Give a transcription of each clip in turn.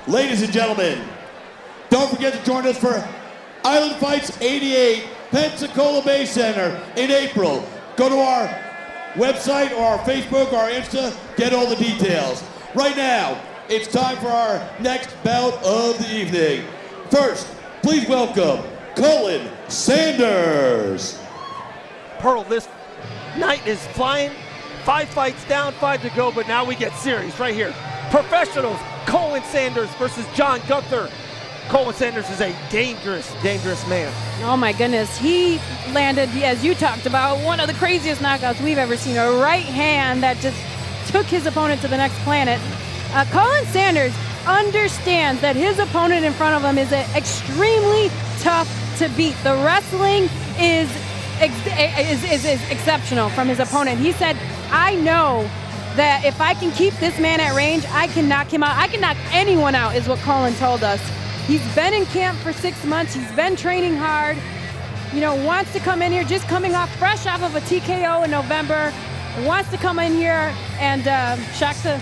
Ladies and gentlemen, don't forget to join us for Island Fights 88, Pensacola Bay Center in April. Go to our website or our Facebook or our Insta, get all the details. Right now, it's time for our next bout of the evening. First, please welcome Cullen Sanders. Pearl, this night is flying. 5 fights down, 5 to go, but now we get serious right here. Professionals, Cullen Sanders versus John Gunther. Cullen Sanders is a dangerous, dangerous man. Oh my goodness, he landed, as you talked about, one of the craziest knockouts we've ever seen. A right hand that just took his opponent to the next planet. Cullen Sanders understands that his opponent in front of him is extremely tough to beat. The wrestling is exceptional from his opponent. He said, I know that if I can keep this man at range, I can knock him out. I can knock anyone out, is what Cullen told us. He's been in camp for 6 months. He's been training hard. You know, wants to come in here, just coming off, fresh off of a TKO in November. Wants to come in here and shock the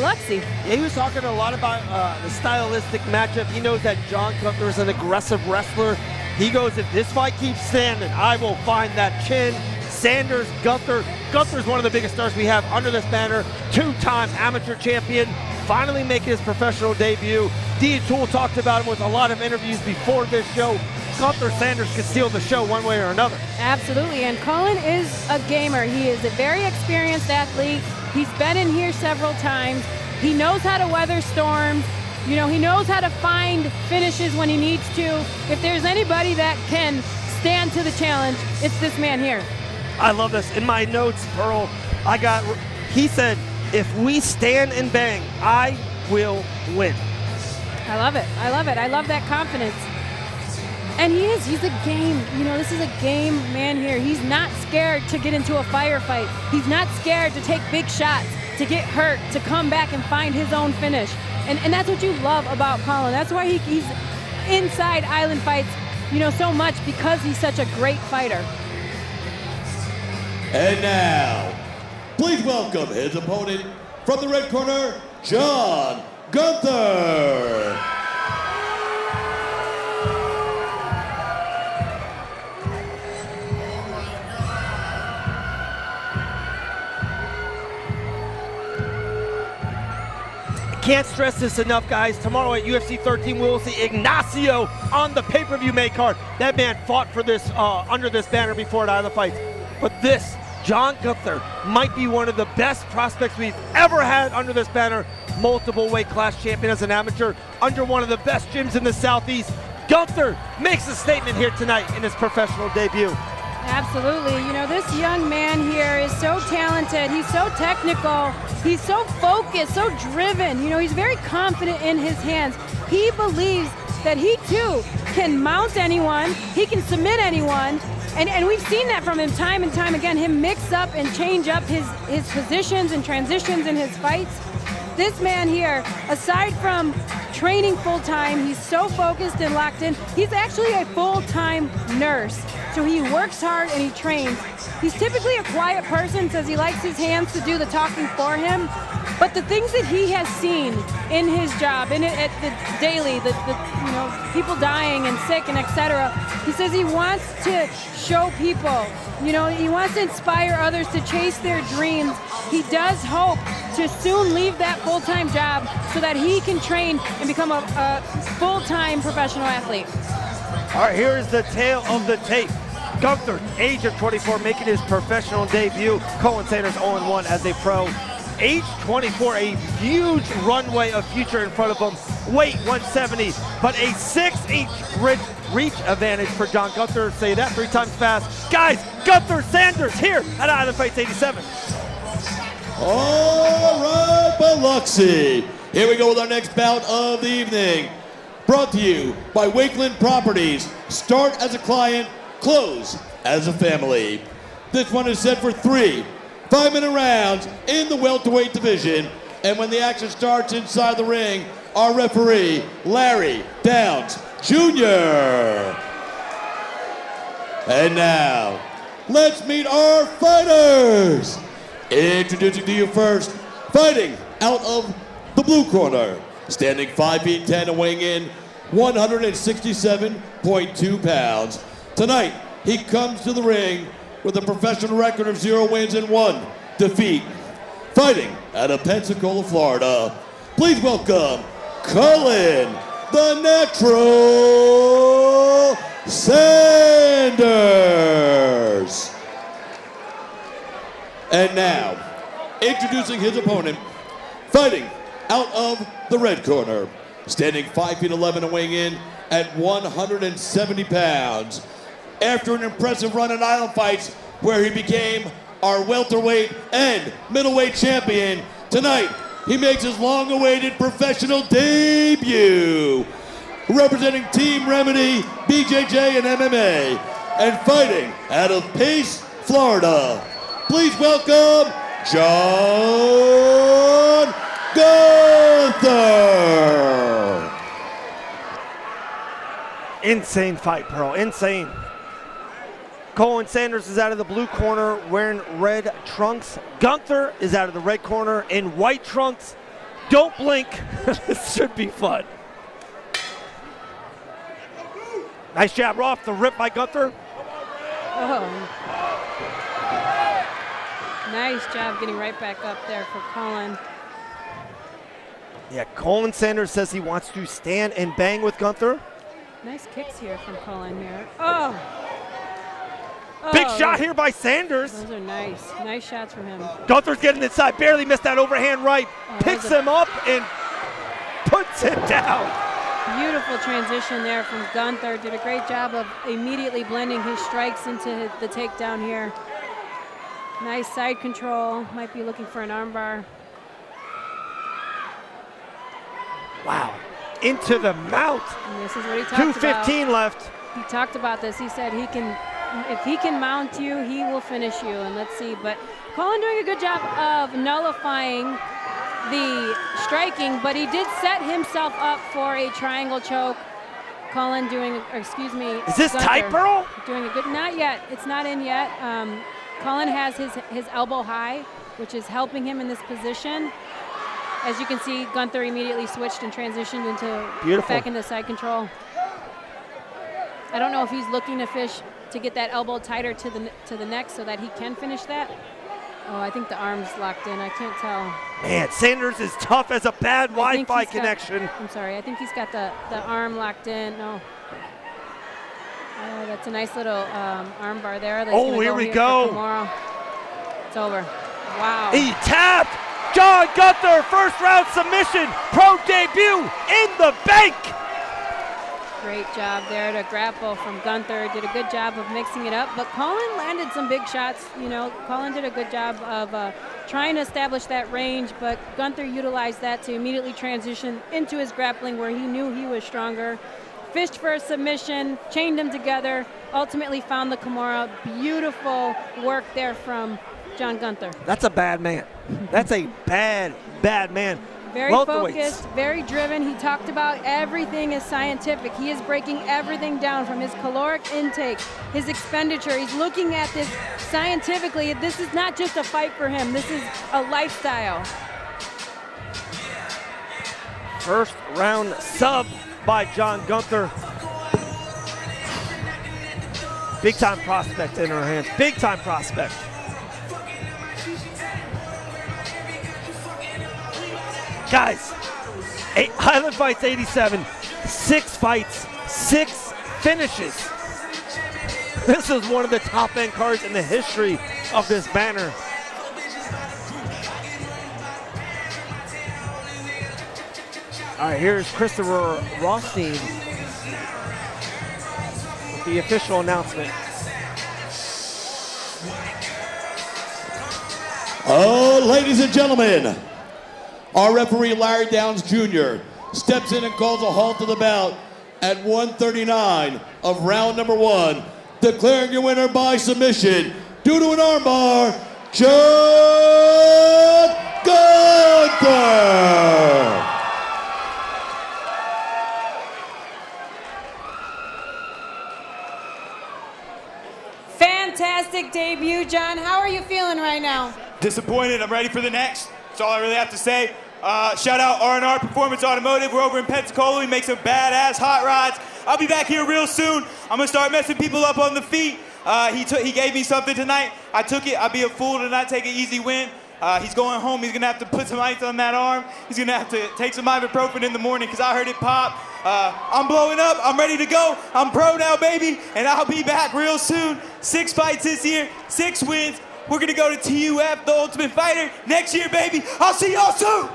Luxie. Yeah, he was talking a lot about the stylistic matchup. He knows that John Gunther is an aggressive wrestler. He goes, if this fight keeps standing, I will find that chin. Sanders, Gunther. Gunther's one of the biggest stars we have under this banner. 2-time amateur champion, finally making his professional debut. Tool talked about him with a lot of interviews before this show. Gunther Sanders could steal the show one way or another. Absolutely, and Cullen is a gamer. He is a very experienced athlete. He's been in here several times. He knows how to weather storms. You know, he knows how to find finishes when he needs to. If there's anybody that can stand to the challenge, it's this man here. I love this. In my notes, Pearl, he said, if we stand and bang, I will win. I love it. I love it. I love that confidence. And he's a game, you know, this is a game man here. He's not scared to get into a firefight. He's not scared to take big shots, to get hurt, to come back and find his own finish. And that's what you love about Cullen. That's why he's inside Island Fights, you know, so much, because he's such a great fighter. And now, please welcome his opponent from the red corner, John Gunther. Can't stress this enough, guys. Tomorrow at UFC 13, we will see Ignacio on the pay-per-view main card. That man fought for this under this banner before at Island Fights. But this, John Gunther, might be one of the best prospects we've ever had under this banner. Multiple weight class champion as an amateur, under one of the best gyms in the Southeast. Gunther makes a statement here tonight in his professional debut. Absolutely. You know, this young man here is so talented. He's so technical. He's so focused, so driven. You know, he's very confident in his hands. He believes that he, too, can mount anyone. He can submit anyone. And we've seen that from him time and time again, him mix up and change up his positions and transitions in his fights. This man here, aside from training full-time, he's so focused and locked in. He's actually a full-time nurse. So he works hard and he trains. He's typically a quiet person, says he likes his hands to do the talking for him. But the things that he has seen in his job, at the daily, the you know, people dying and sick and etc., he says he wants to show people, you know, he wants to inspire others to chase their dreams. He does hope to soon leave that full-time job so that he can train and become a full-time professional athlete. All right, here is the tale of the tape. Gunther, age of 24, making his professional debut. Cullen Sanders 0-1 as a pro. Age 24, a huge runway of future in front of him. Weight 170, but a 6-inch reach advantage for John Gunther. Say that 3 times fast. Guys, Gunther Sanders here at Island Fights 87. All right, Biloxi. Here we go with our next bout of the evening. Brought to you by Wakeland Properties. Start as a client, close as a family. This one is set for 3 5-minute rounds in the welterweight division. And when the action starts inside the ring, our referee, Larry Downs Jr. And now, let's meet our fighters. Introducing to you first, fighting out of the blue corner, standing 5 feet 10 and weighing in 167.2 pounds. Tonight, he comes to the ring with a professional record of 0 wins and 1 defeat. Fighting out of Pensacola, Florida, please welcome Cullen, the Natural Sanders. And now, introducing his opponent, fighting out of the red corner, standing 5 feet 11 and weighing in at 170 pounds. After an impressive run in Island Fights, where he became our welterweight and middleweight champion, tonight he makes his long-awaited professional debut, representing Team Remedy, BJJ, and MMA, and fighting out of Pace, Florida. Please welcome John Gunther. Insane fight, Pearl, insane. Cullen Sanders is out of the blue corner wearing red trunks. Gunther is out of the red corner in white trunks. Don't blink. This should be fun. Nice jab off the rip by Gunther. Oh. Nice job getting right back up there for Cullen. Yeah, Cullen Sanders says he wants to stand and bang with Gunther. Nice kicks here from Cullen here. Oh. Big shot here by Sanders. Those are nice. Nice shots from him. Gunther's getting inside, barely missed that overhand right. Picks him up and puts him down. Beautiful transition there from Gunther. Did a great job of immediately blending his strikes into the takedown here. Nice side control. Might be looking for an armbar. Wow. Into the mouth. And this is what he talked about. 2:15 left. He talked about this. He said he can, if he can mount you, he will finish you. And let's see. But Cullen doing a good job of nullifying the striking, but he did set himself up for a triangle choke. Cullen doing, or excuse me. Is this tight, Pearl? Doing a good, not yet. It's not in yet. Cullen has his elbow high, which is helping him in this position. As you can see, Gunther immediately switched and transitioned into back into side control. I don't know if he's looking to fish to get that elbow tighter to the neck so that he can finish that. Oh, I think the arm's locked in. I can't tell. Man, Sanders is tough as a bad Wi-Fi connection. I'm sorry. I think he's got the arm locked in. No. Oh, that's a nice little arm bar there. Oh, here we go. It's over. Wow. He tapped. John Gunther, first round submission, pro debut in the bank. Great job there to grapple from Gunther. Did a good job of mixing it up, but Cullen landed some big shots. You know, Cullen did a good job of trying to establish that range, but Gunther utilized that to immediately transition into his grappling where he knew he was stronger. Fished for a submission, chained them together, ultimately found the Kimura. Beautiful work there from John Gunther. That's a bad man. That's a bad man. Very focused, very driven. He talked about everything is scientific. He is breaking everything down from his caloric intake, his expenditure. He's looking at this scientifically. This is not just a fight for him. This is a lifestyle. First round sub by John Gunther. Big time prospect in her hands. Big time prospect. Guys, Highland Fights 87, 6 fights, 6 finishes. This is one of the top end cards in the history of this banner. All right, here's Christopher Rothstein with the official announcement. Oh, ladies and gentlemen, our referee, Larry Downs Jr., steps in and calls a halt to the bout at 1:39 of round number 1, declaring your winner by submission due to an armbar, John Gunther. Fantastic debut, John. How are you feeling right now? Disappointed. I'm ready for the next. That's all I really have to say. Shout out R&R Performance Automotive. We're over in Pensacola. We make some badass hot rods. I'll be back here real soon. I'm gonna start messing people up on the feet. He gave me something tonight. I took it. I'd be a fool to not take an easy win. He's going home. He's gonna have to put some ice on that arm. He's gonna have to take some ibuprofen in the morning because I heard it pop. I'm blowing up. I'm ready to go. I'm pro now, baby, and I'll be back real soon. 6 fights this year, 6 wins. We're gonna go to TUF, the Ultimate Fighter, next year, baby. I'll see y'all soon.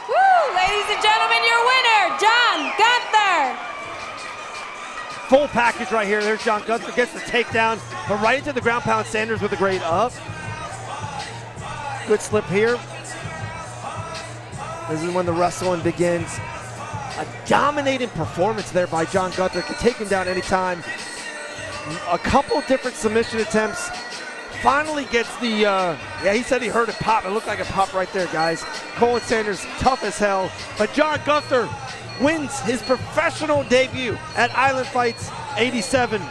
Woo! Ladies and gentlemen, your winner, John Gunther. Full package right here. There's John Gunther, gets the takedown, but right into the ground pound. Sanders with a great up. Good slip here. This is when the wrestling begins. A dominating performance there by John Gunther. Can take him down anytime. A couple different submission attempts. Finally gets the, yeah, he said he heard it pop. It looked like it popped right there, guys. Cullen Sanders, tough as hell. But John Gunther wins his professional debut at Island Fights 87.